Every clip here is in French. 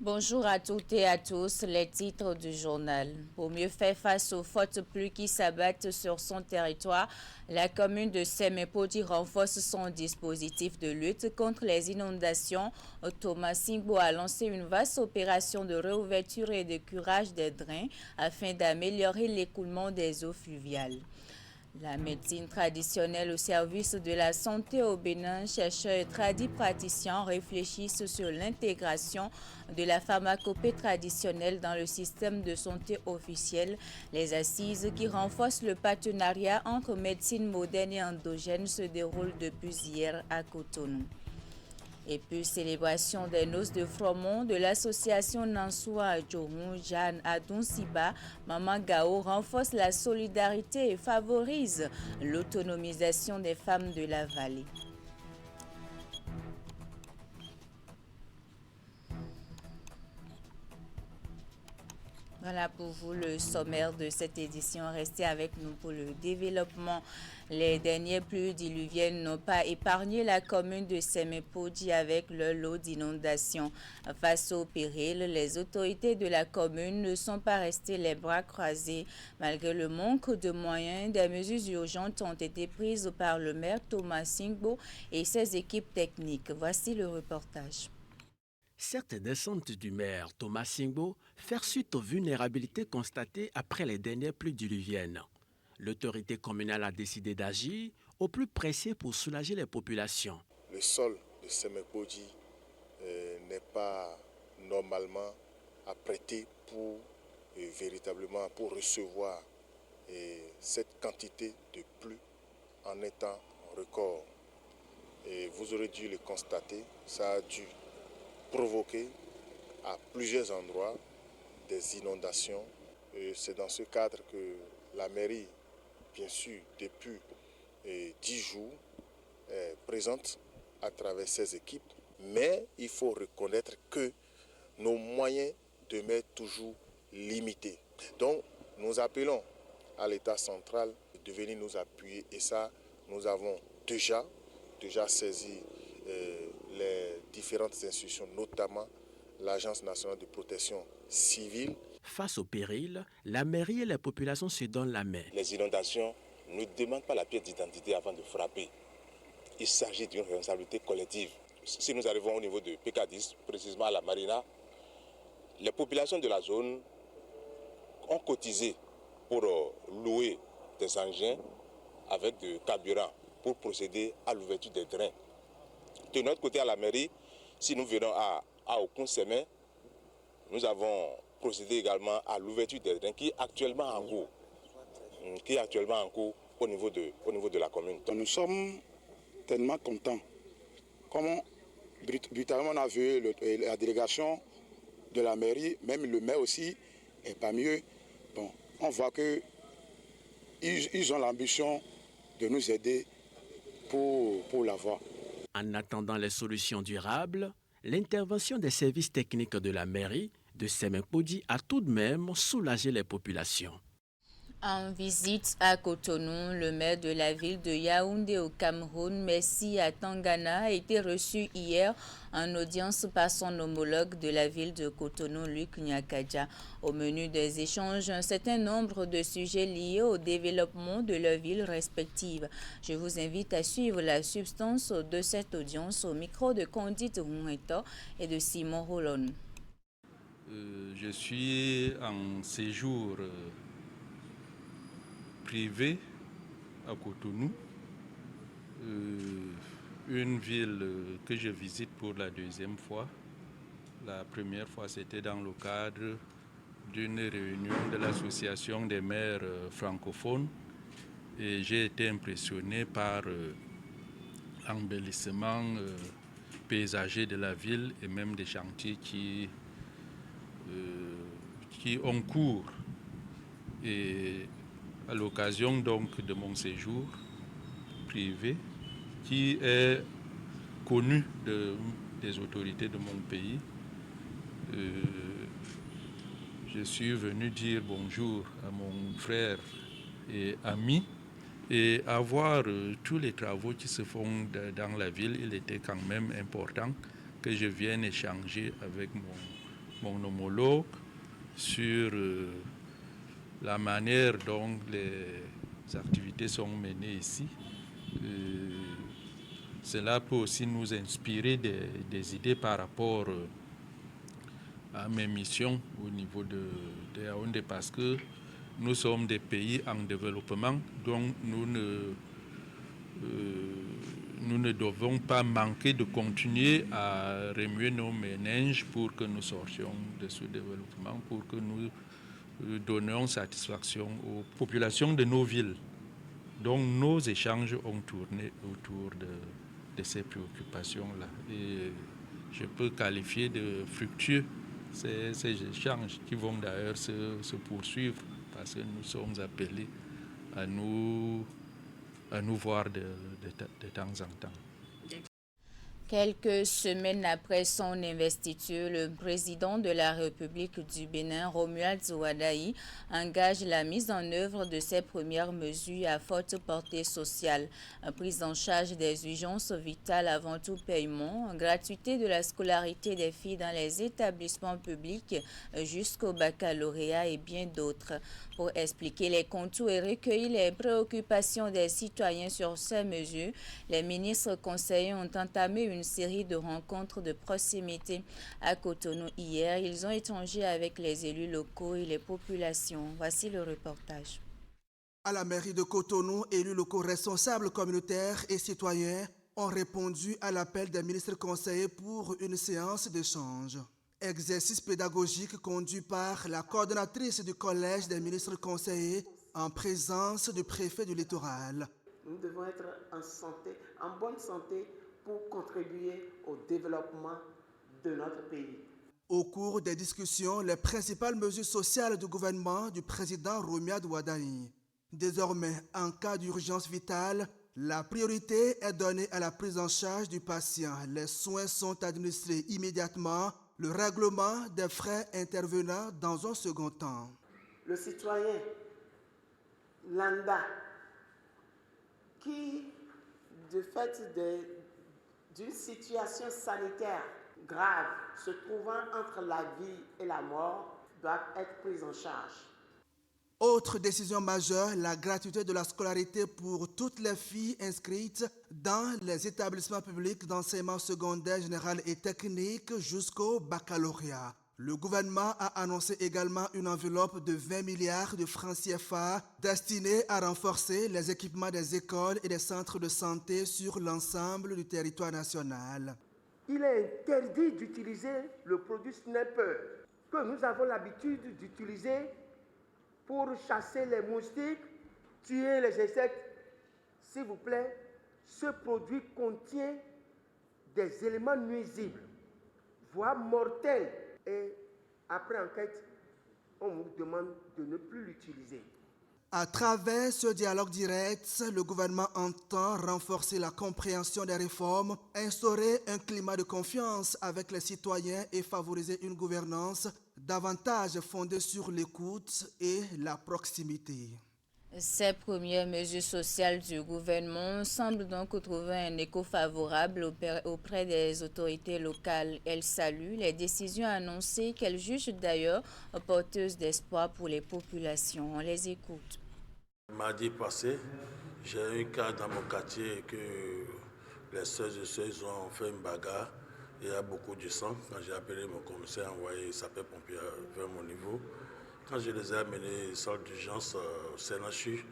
Bonjour à toutes et à tous, les titres du journal. Pour mieux faire face aux fortes pluies qui s'abattent sur son territoire, la commune de Semepodi renforce son dispositif de lutte contre les inondations. Thomas Singbo a lancé une vaste opération de réouverture et de curage des drains afin d'améliorer l'écoulement des eaux fluviales. La médecine traditionnelle au service de la santé au Bénin, chercheurs et praticiens réfléchissent sur l'intégration de la pharmacopée traditionnelle dans le système de santé officiel. Les assises qui renforcent le partenariat entre médecine moderne et endogène se déroulent depuis hier à Cotonou. Et puis, célébration des noces de Fromont de l'association Nansoua Djomou Jeanne Adonsiba, Maman Gao renforce la solidarité et favorise l'autonomisation des femmes de la vallée. Voilà pour vous le sommaire de cette édition. Restez avec nous pour le développement. Les dernières pluies diluviennes n'ont pas épargné la commune de Semepodi avec leur lot d'inondations. Face au péril, les autorités de la commune ne sont pas restées les bras croisés. Malgré le manque de moyens, des mesures urgentes ont été prises par le maire Thomas Singbo et ses équipes techniques. Voici le reportage. Cette descente du maire Thomas Singbo fait suite aux vulnérabilités constatées après les dernières pluies diluviennes. L'autorité communale a décidé d'agir au plus pressé pour soulager les populations. Le sol de Semepodi n'est pas normalement apprêté pour véritablement pour recevoir cette quantité de pluie en étant record. Et vous aurez dû le constater, ça a dû provoquer à plusieurs endroits des inondations. C'est dans ce cadre que la mairie, bien sûr, depuis 10 jours, est présente à travers ses équipes. Mais il faut reconnaître que nos moyens demeurent toujours limités. Donc, nous appelons à l'État central de venir nous appuyer. Et ça, nous avons déjà saisi les différentes institutions, notamment l'Agence nationale de protection civile. Face au péril, la mairie et les populations se donnent la main. Les inondations ne demandent pas la pièce d'identité avant de frapper. Il s'agit d'une responsabilité collective. Si nous arrivons au niveau de PK10, précisément à la Marina, les populations de la zone ont cotisé pour louer des engins avec du carburant pour procéder à l'ouverture des drains. De notre côté à la mairie, si nous venons à Okun-Semen, nous avons procédé également à l'ouverture des drains qui est actuellement en cours, au niveau de la commune. Nous sommes tellement contents. Comme brutalement on a vu la délégation de la mairie, même le maire aussi, et parmi eux, bon, on voit qu'ils ont l'ambition de nous aider pour l'avoir. En attendant les solutions durables, l'intervention des services techniques de la mairie de Semepodi a tout de même soulagé les populations. En visite à Cotonou, le maire de la ville de Yaoundé au Cameroun, Messi Atangana, a été reçu hier en audience par son homologue de la ville de Cotonou, Luc Nyakadja. Au menu des échanges, un certain nombre de sujets liés au développement de leurs villes respectives. Je vous invite à suivre la substance de cette audience au micro de Condit Hunreto et de Simon Rolon. Je suis en séjour privé à Cotonou, une ville que je visite pour la deuxième fois. La première fois, c'était dans le cadre d'une réunion de l'association des maires francophones et j'ai été impressionné par l'embellissement paysager de la ville et même des chantiers qui ont cours. Et à l'occasion donc de mon séjour privé, qui est connu des autorités de mon pays, je suis venu dire bonjour à mon frère et ami et à voir tous les travaux qui se font dans la ville. Il était quand même important que je vienne échanger avec mon homologue sur la manière dont les activités sont menées ici. Cela peut aussi nous inspirer des idées par rapport à mes missions au niveau de Yaoundé, parce que nous sommes des pays en développement, donc nous ne devons pas manquer de continuer à remuer nos méninges pour que nous sortions de ce développement, pour que nous donnions satisfaction aux populations de nos villes. Donc nos échanges ont tourné autour de ces préoccupations-là. Et je peux qualifier de fructueux ces échanges qui vont d'ailleurs se poursuivre, parce que nous sommes appelés à nous voir de temps en temps. Quelques semaines après son investiture, le président de la République du Bénin, Romuald Zouadaï, engage la mise en œuvre de ses premières mesures à forte portée sociale. Prise en charge des urgences vitales avant tout paiement, gratuité de la scolarité des filles dans les établissements publics jusqu'au baccalauréat et bien d'autres. Pour expliquer les contours et recueillir les préoccupations des citoyens sur ces mesures, les ministres conseillers ont entamé une série de rencontres de proximité à Cotonou hier. Ils ont échangé avec les élus locaux et les populations. Voici le reportage. À la mairie de Cotonou, élus locaux responsables communautaires et citoyens ont répondu à l'appel des ministres conseillers pour une séance d'échange. Exercice pédagogique conduit par la coordonnatrice du collège des ministres conseillers en présence du préfet du littoral. Nous devons être en bonne santé pour contribuer au développement de notre pays. Au cours des discussions, les principales mesures sociales du gouvernement du président Romuald Zouadaï. Désormais, en cas d'urgence vitale, la priorité est donnée à la prise en charge du patient. Les soins sont administrés immédiatement, le règlement des frais intervenant dans un second temps. Le citoyen lambda qui, de fait d'une situation sanitaire grave se trouvant entre la vie et la mort, doit être pris en charge. Autre décision majeure, la gratuité de la scolarité pour toutes les filles inscrites dans les établissements publics d'enseignement secondaire général et technique jusqu'au baccalauréat. Le gouvernement a annoncé également une enveloppe de 20 milliards de francs CFA destinée à renforcer les équipements des écoles et des centres de santé sur l'ensemble du territoire national. Il est interdit d'utiliser le produit Snapper que nous avons l'habitude d'utiliser pour chasser les moustiques, tuer les insectes. S'il vous plaît, ce produit contient des éléments nuisibles, voire mortels. Et après enquête, on nous demande de ne plus l'utiliser. À travers ce dialogue direct, le gouvernement entend renforcer la compréhension des réformes, instaurer un climat de confiance avec les citoyens et favoriser une gouvernance davantage fondée sur l'écoute et la proximité. Ces premières mesures sociales du gouvernement semblent donc trouver un écho favorable auprès des autorités locales. Elle salue les décisions annoncées qu'elle juge d'ailleurs porteuses d'espoir pour les populations. On les écoute. Mardi passé, j'ai eu un cas dans mon quartier que les sœurs et sœurs ont fait une bagarre. Il y a beaucoup de sang. Quand j'ai appelé mon commissaire, envoyé les sapeurs-pompiers vers mon niveau. Quand je les ai amenés salle d'urgence au CNHU,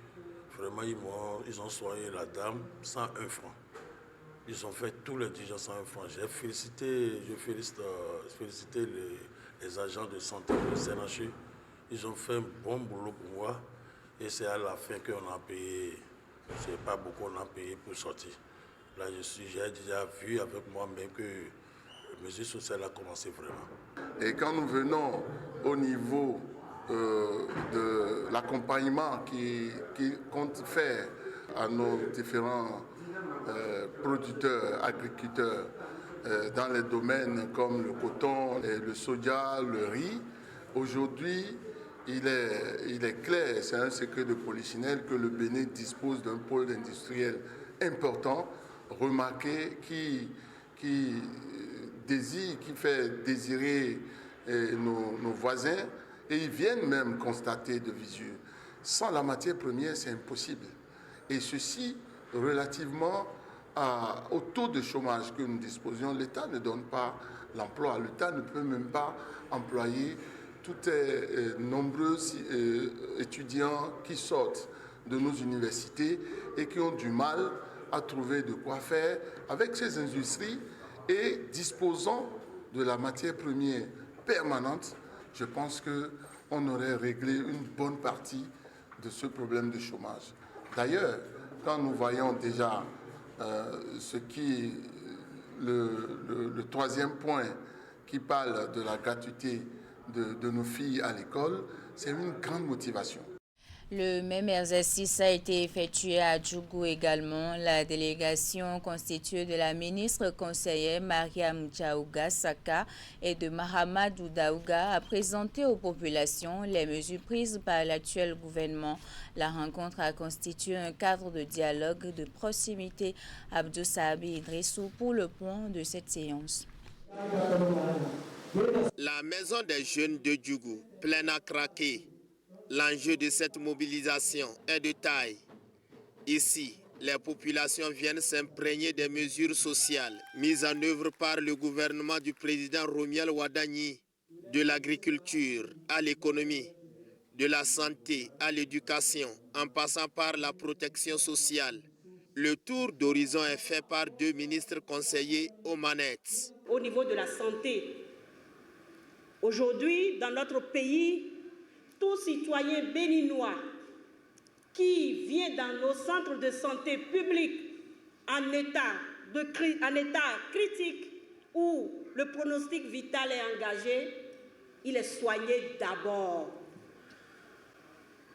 vraiment ils ont soigné la dame sans 1 franc. Ils ont fait tous les diligents sans 1 franc. Je félicite les agents de santé du CNHU. Ils ont fait un bon boulot pour moi. Et c'est à la fin qu'on a payé. C'est pas beaucoup, on a payé pour sortir. Là, j'ai déjà vu avec moi-même que la mesure sociale a commencé vraiment. Et quand nous venons au niveau de l'accompagnement qui compte faire à nos différents producteurs, agriculteurs dans les domaines comme le coton, le soja, le riz, aujourd'hui, il est clair, c'est un secret de polichinelle que le Bénin dispose d'un pôle industriel important, remarqué, qui fait désirer nos voisins, et ils viennent même constater de visu. Sans la matière première, c'est impossible. Et ceci, relativement au taux de chômage que nous disposions, l'État ne donne pas l'emploi. L'État ne peut même pas employer tous les nombreux étudiants qui sortent de nos universités et qui ont du mal à trouver de quoi faire avec ces industries, et disposant de la matière première permanente. Je pense qu'on aurait réglé une bonne partie de ce problème de chômage. D'ailleurs, quand nous voyons déjà le troisième point qui parle de la gratuité de nos filles à l'école, c'est une grande motivation. Le même exercice a été effectué à Djougou également. La délégation constituée de la ministre conseillère Mariam Djaouga Saka et de Mahamadou Daouga a présenté aux populations les mesures prises par l'actuel gouvernement. La rencontre a constitué un cadre de dialogue de proximité. Abdou Sahabi Idrissou pour le point de cette séance. La maison des jeunes de Djougou, pleine à craquer. L'enjeu de cette mobilisation est de taille. Ici, les populations viennent s'imprégner des mesures sociales mises en œuvre par le gouvernement du président Romuald Wadagni, de l'agriculture à l'économie, de la santé à l'éducation, en passant par la protection sociale. Le tour d'horizon est fait par 2 ministres conseillers aux manettes. Au niveau de la santé, aujourd'hui, dans notre pays, tout citoyen béninois qui vient dans nos centres de santé publics en état critique où le pronostic vital est engagé, il est soigné d'abord.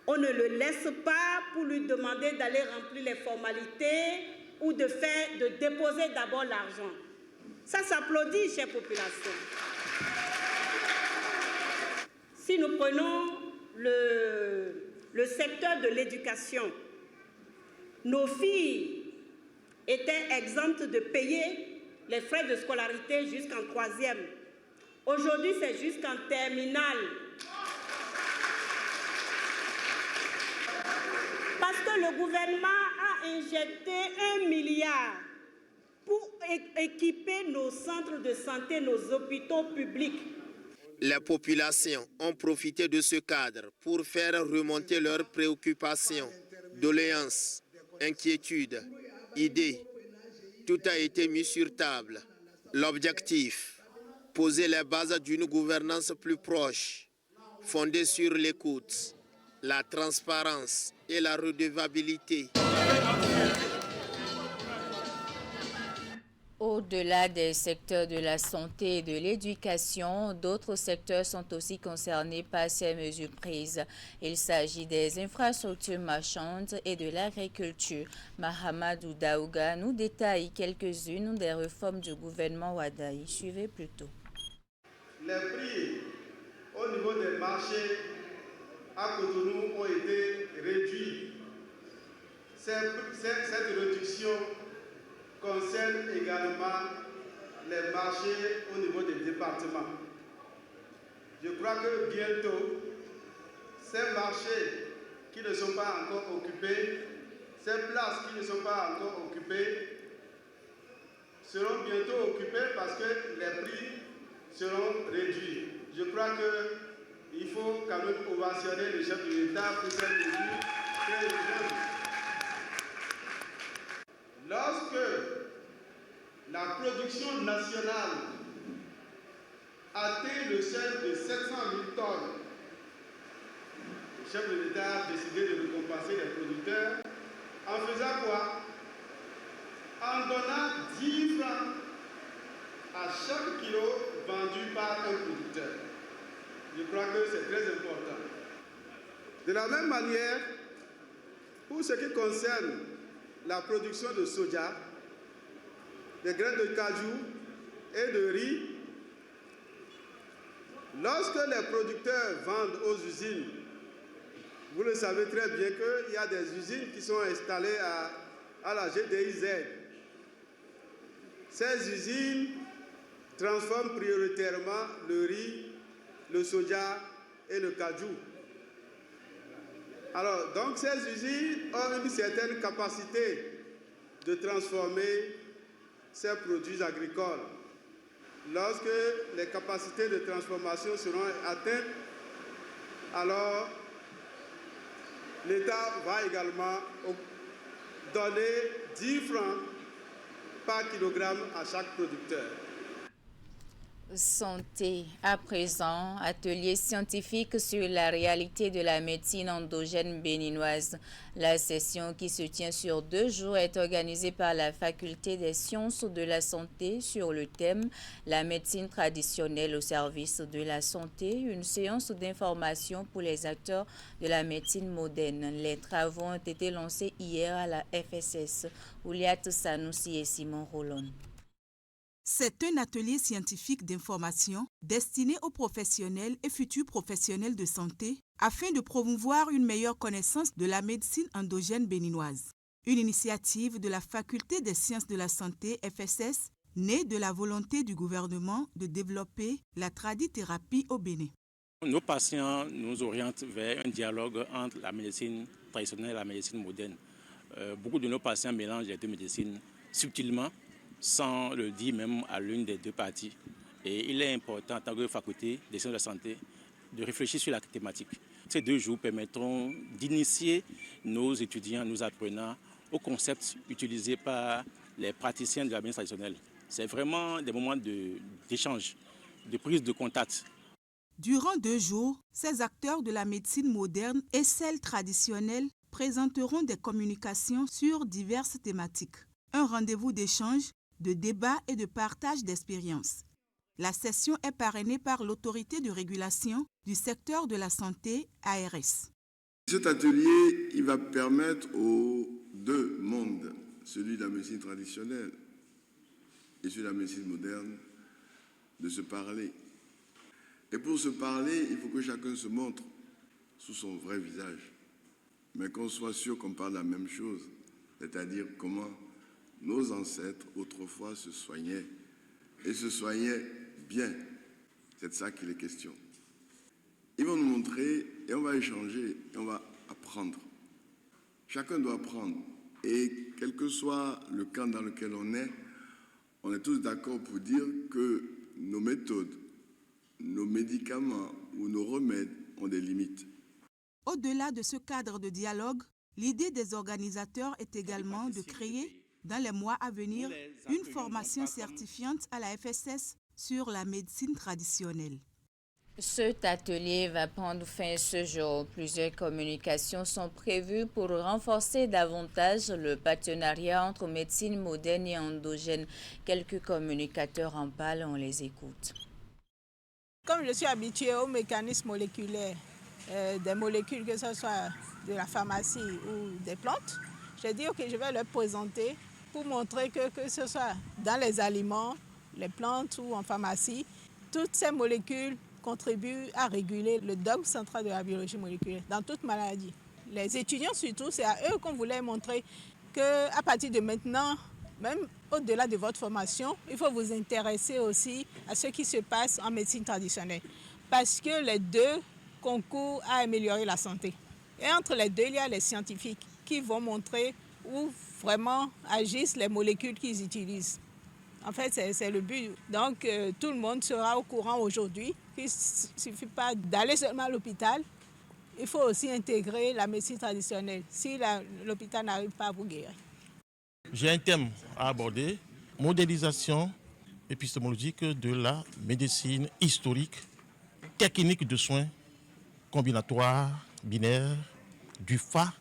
On ne le laisse pas pour lui demander d'aller remplir les formalités ou de déposer d'abord l'argent. Ça s'applaudit, chère population. Si nous prenons le secteur de l'éducation, nos filles étaient exemptes de payer les frais de scolarité jusqu'en 3e. Aujourd'hui, c'est jusqu'en terminale. Parce que le gouvernement a injecté 1 milliard pour équiper nos centres de santé, nos hôpitaux publics. Les populations ont profité de ce cadre pour faire remonter leurs préoccupations, doléances, inquiétudes, idées. Tout a été mis sur table. L'objectif, poser les bases d'une gouvernance plus proche, fondée sur l'écoute, la transparence et la redevabilité. Au-delà des secteurs de la santé et de l'éducation, d'autres secteurs sont aussi concernés par ces mesures prises. Il s'agit des infrastructures marchandes et de l'agriculture. Mahamadou Daouga nous détaille quelques-unes des réformes du gouvernement Wadaï. Suivez plutôt. Les prix au niveau des marchés à Cotonou ont été réduits. Cette réduction concerne également les marchés au niveau des départements. Je crois que bientôt, ces marchés qui ne sont pas encore occupés, ces places qui ne sont pas encore occupées, seront bientôt occupées parce que les prix seront réduits. Je crois qu'il faut quand même ovationner le chef de l'État pour cette mesure très urgente. Lorsque la production nationale atteint le seuil de 700 000 tonnes, le chef de l'État a décidé de récompenser les producteurs en faisant quoi? En donnant 10 francs à chaque kilo vendu par un producteur. Je crois que c'est très important. De la même manière, pour ce qui concerne la production de soja, de graines de cajou et de riz, lorsque les producteurs vendent aux usines, vous le savez très bien qu'il y a des usines qui sont installées à la GDIZ. Ces usines transforment prioritairement le riz le soja et le cajou. Alors, donc ces usines ont une certaine capacité de transformer ces produits agricoles. Lorsque les capacités de transformation seront atteintes, alors l'État va également donner 10 francs par kilogramme à chaque producteur. Santé. À présent, atelier scientifique sur la réalité de la médecine endogène béninoise. La session qui se tient sur 2 jours est organisée par la Faculté des sciences de la santé sur le thème « La médecine traditionnelle au service de la santé », une séance d'information pour les acteurs de la médecine moderne. Les travaux ont été lancés hier à la FSS. Ouliat Sanoussi et Simon Rolon. C'est un atelier scientifique d'information destiné aux professionnels et futurs professionnels de santé afin de promouvoir une meilleure connaissance de la médecine endogène béninoise. Une initiative de la Faculté des sciences de la santé FSS née de la volonté du gouvernement de développer la tradithérapie au Bénin. Nos patients nous orientent vers un dialogue entre la médecine traditionnelle et la médecine moderne. Beaucoup de nos patients mélangent les deux médecines subtilement, sans le dire même à l'une des deux parties. Et il est important en tant que faculté des sciences de la santé de réfléchir sur la thématique. Ces 2 jours permettront d'initier nos étudiants, nos apprenants aux concepts utilisés par les praticiens de la médecine traditionnelle. C'est vraiment des moments d'échange, de prise de contact. Durant 2 jours, ces acteurs de la médecine moderne et celle traditionnelle présenteront des communications sur diverses thématiques. Un rendez-vous d'échange, de débat et de partage d'expériences. La session est parrainée par l'autorité de régulation du secteur de la santé, ARS. Cet atelier, il va permettre aux 2 mondes, celui de la médecine traditionnelle et celui de la médecine moderne, de se parler. Et pour se parler, il faut que chacun se montre sous son vrai visage, mais qu'on soit sûr qu'on parle la même chose, c'est-à-dire comment nos ancêtres, autrefois, se soignaient, et se soignaient bien. C'est de ça qu'il est question. Ils vont nous montrer, et on va échanger, et on va apprendre. Chacun doit apprendre. Et quel que soit le camp dans lequel on est tous d'accord pour dire que nos méthodes, nos médicaments ou nos remèdes ont des limites. Au-delà de ce cadre de dialogue, l'idée des organisateurs est également de créer dans les mois à venir une formation certifiante à la FSS sur la médecine traditionnelle. Cet atelier va prendre fin ce jour. Plusieurs communications sont prévues pour renforcer davantage le partenariat entre médecine moderne et endogène. Quelques communicateurs en parlent, on les écoute. Comme je suis habituée aux mécanismes moléculaires, des molécules, que ce soit de la pharmacie ou des plantes, je dis que je vais leur présenter pour montrer que ce soit dans les aliments, les plantes ou en pharmacie, toutes ces molécules contribuent à réguler le dogme central de la biologie moléculaire dans toute maladie. Les étudiants surtout, c'est à eux qu'on voulait montrer qu'à partir de maintenant, même au-delà de votre formation, il faut vous intéresser aussi à ce qui se passe en médecine traditionnelle. Parce que les 2 concourent à améliorer la santé. Et entre les 2, il y a les scientifiques qui vont montrer où vraiment agissent les molécules qu'ils utilisent. En fait, c'est le but. Donc, tout le monde sera au courant aujourd'hui. Il ne suffit pas d'aller seulement à l'hôpital. Il faut aussi intégrer la médecine traditionnelle si l'hôpital n'arrive pas à vous guérir. J'ai un thème à aborder, modélisation épistémologique de la médecine historique, technique de soins combinatoires, binaires, du FA,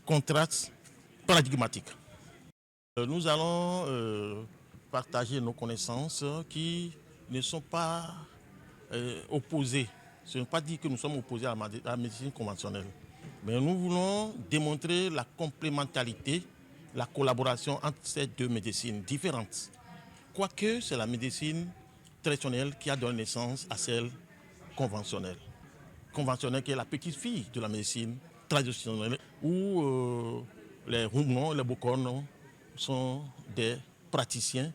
contraste paradigmatique. Nous allons partager nos connaissances qui ne sont pas opposées. Ce n'est pas dire que nous sommes opposés à la médecine conventionnelle. Mais nous voulons démontrer la complémentarité, la collaboration entre ces 2 médecines différentes. Quoique c'est la médecine traditionnelle qui a donné naissance à celle conventionnelle. Conventionnelle qui est la petite fille de la médecine traditionnelle, où les Rougnons et les Bokonos sont des praticiens,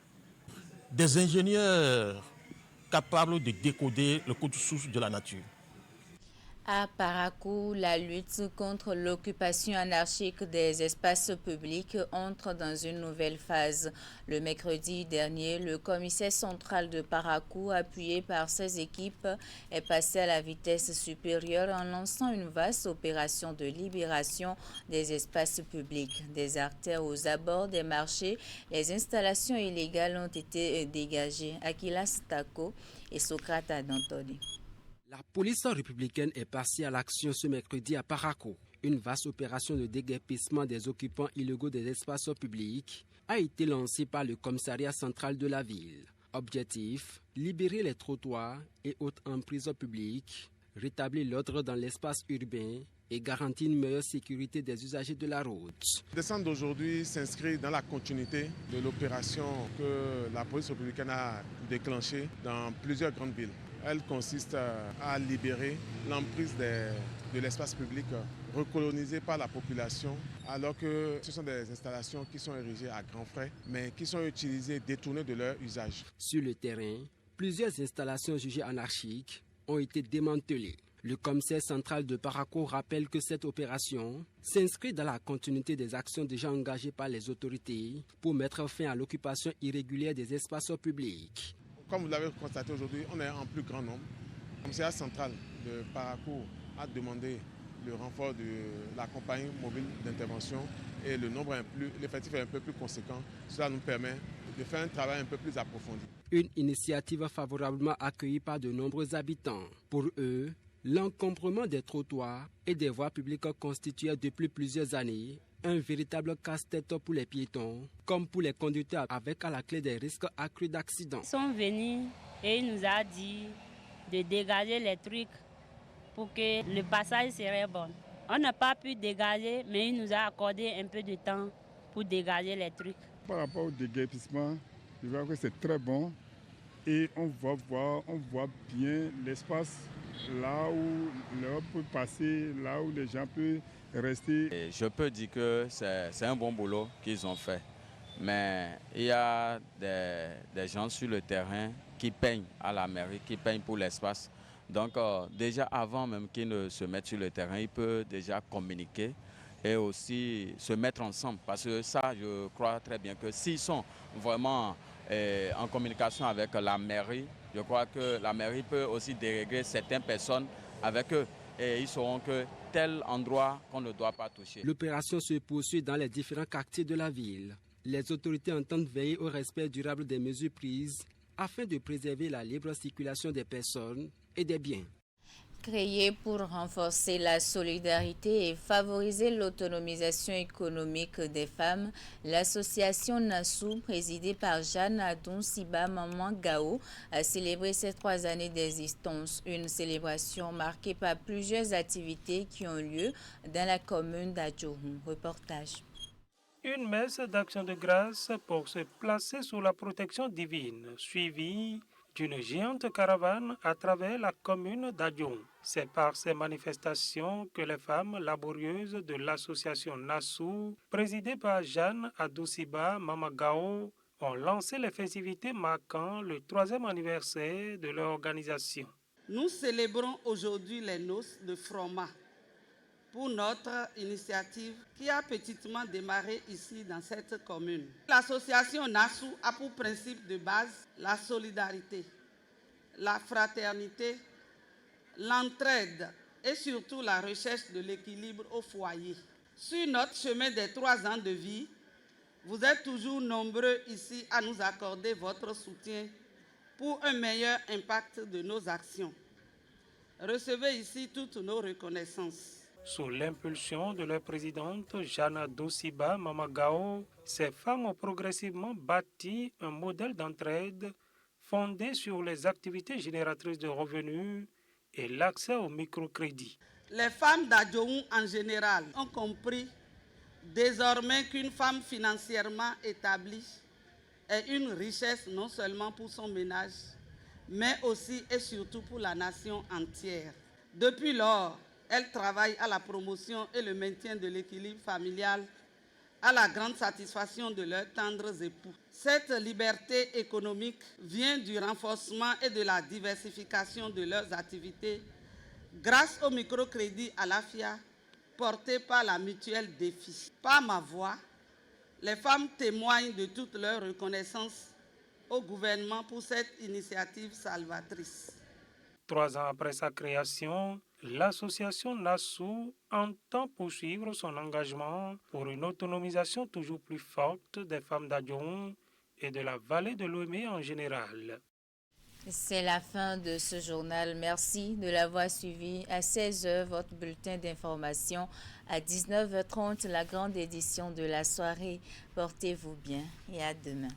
des ingénieurs capables de décoder le code source de la nature. À Parakou, la lutte contre l'occupation anarchique des espaces publics entre dans une nouvelle phase. Le mercredi dernier, le commissaire central de Parakou, appuyé par ses équipes, est passé à la vitesse supérieure en lançant une vaste opération de libération des espaces publics. Des artères aux abords des marchés, les installations illégales ont été dégagées. Akila Stako et Socrate Adantoni. La police républicaine est passée à l'action ce mercredi à Parakou. Une vaste opération de déguerpissement des occupants illégaux des espaces publics a été lancée par le commissariat central de la ville. Objectif, libérer les trottoirs et autres emprises publiques, rétablir l'ordre dans l'espace urbain et garantir une meilleure sécurité des usagers de la route. Le descente d'aujourd'hui s'inscrit dans la continuité de l'opération que la police républicaine a déclenchée dans plusieurs grandes villes. Elle consiste à libérer l'emprise de l'espace public recolonisé par la population, alors que ce sont des installations qui sont érigées à grands frais, mais qui sont utilisées, détournées de leur usage. Sur le terrain, plusieurs installations jugées anarchiques ont été démantelées. Le commissaire central de Parakou rappelle que cette opération s'inscrit dans la continuité des actions déjà engagées par les autorités pour mettre fin à l'occupation irrégulière des espaces publics. Comme vous l'avez constaté aujourd'hui, on est en plus grand nombre. Le commissariat central de Parakou a demandé le renfort de la compagnie mobile d'intervention et l'effectif est un peu plus conséquent. Cela nous permet de faire un travail un peu plus approfondi. Une initiative favorablement accueillie par de nombreux habitants. Pour eux, l'encombrement des trottoirs et des voies publiques constituait depuis plusieurs années un véritable casse-tête pour les piétons, comme pour les conducteurs avec à la clé des risques accrus d'accidents. Ils sont venus et il nous a dit de dégager les trucs pour que le passage serait bon. On n'a pas pu dégager, mais il nous a accordé un peu de temps pour dégager les trucs. Par rapport au déguerpissement, je vois que c'est très bon et on voit bien l'espace là où l'eau peut passer, là où les gens peuvent rester. Et je peux dire que c'est un bon boulot qu'ils ont fait. Mais il y a des gens sur le terrain qui peignent à la mairie, qui peignent pour l'espace. Donc déjà avant même qu'ils ne se mettent sur le terrain, ils peuvent déjà communiquer et aussi se mettre ensemble. Parce que ça, je crois très bien que s'ils sont vraiment en communication avec la mairie, je crois que la mairie peut aussi dérégler certaines personnes avec eux. Et ils sauront que tel endroit qu'on ne doit pas toucher. L'opération se poursuit dans les différents quartiers de la ville. Les autorités entendent veiller au respect durable des mesures prises afin de préserver la libre circulation des personnes et des biens. Créée pour renforcer la solidarité et favoriser l'autonomisation économique des femmes, l'association Nassou, présidée par Jeanne Adonsiba Maman Gao, a célébré ses 3 années d'existence. Une célébration marquée par plusieurs activités qui ont lieu dans la commune d'Adjohou. Reportage. Une messe d'action de grâce pour se placer sous la protection divine, suivie d'une géante caravane à travers la commune d'Adjohou. C'est par ces manifestations que les femmes laborieuses de l'association Nassou, présidée par Jeanne Adousiba Mamagao, ont lancé les festivités marquant le 3e anniversaire de leur organisation. Nous célébrons aujourd'hui les noces de Froma pour notre initiative qui a petitement démarré ici dans cette commune. L'association Nassou a pour principe de base la solidarité, la fraternité, l'entraide et surtout la recherche de l'équilibre au foyer. Sur notre chemin des 3 ans de vie, vous êtes toujours nombreux ici à nous accorder votre soutien pour un meilleur impact de nos actions. Recevez ici toutes nos reconnaissances. Sous l'impulsion de leur présidente Jeanne Adousiba Mamagao, ces femmes ont progressivement bâti un modèle d'entraide fondé sur les activités génératrices de revenus et l'accès au microcrédit. Les femmes d'Adjohou en général ont compris désormais qu'une femme financièrement établie est une richesse non seulement pour son ménage, mais aussi et surtout pour la nation entière. Depuis lors, elle travaille à la promotion et le maintien de l'équilibre familial à la grande satisfaction de leurs tendres époux. Cette liberté économique vient du renforcement et de la diversification de leurs activités grâce au microcrédit à l'AFIA porté par la mutuelle Défi. Par ma voix, les femmes témoignent de toute leur reconnaissance au gouvernement pour cette initiative salvatrice. 3 ans après sa création, l'association NASSO entend poursuivre son engagement pour une autonomisation toujours plus forte des femmes d'Adjoum et de la vallée de Lomé en général. C'est la fin de ce journal. Merci de l'avoir suivi. À 16h, votre bulletin d'information. À 19h30, la grande édition de la soirée. Portez-vous bien et à demain.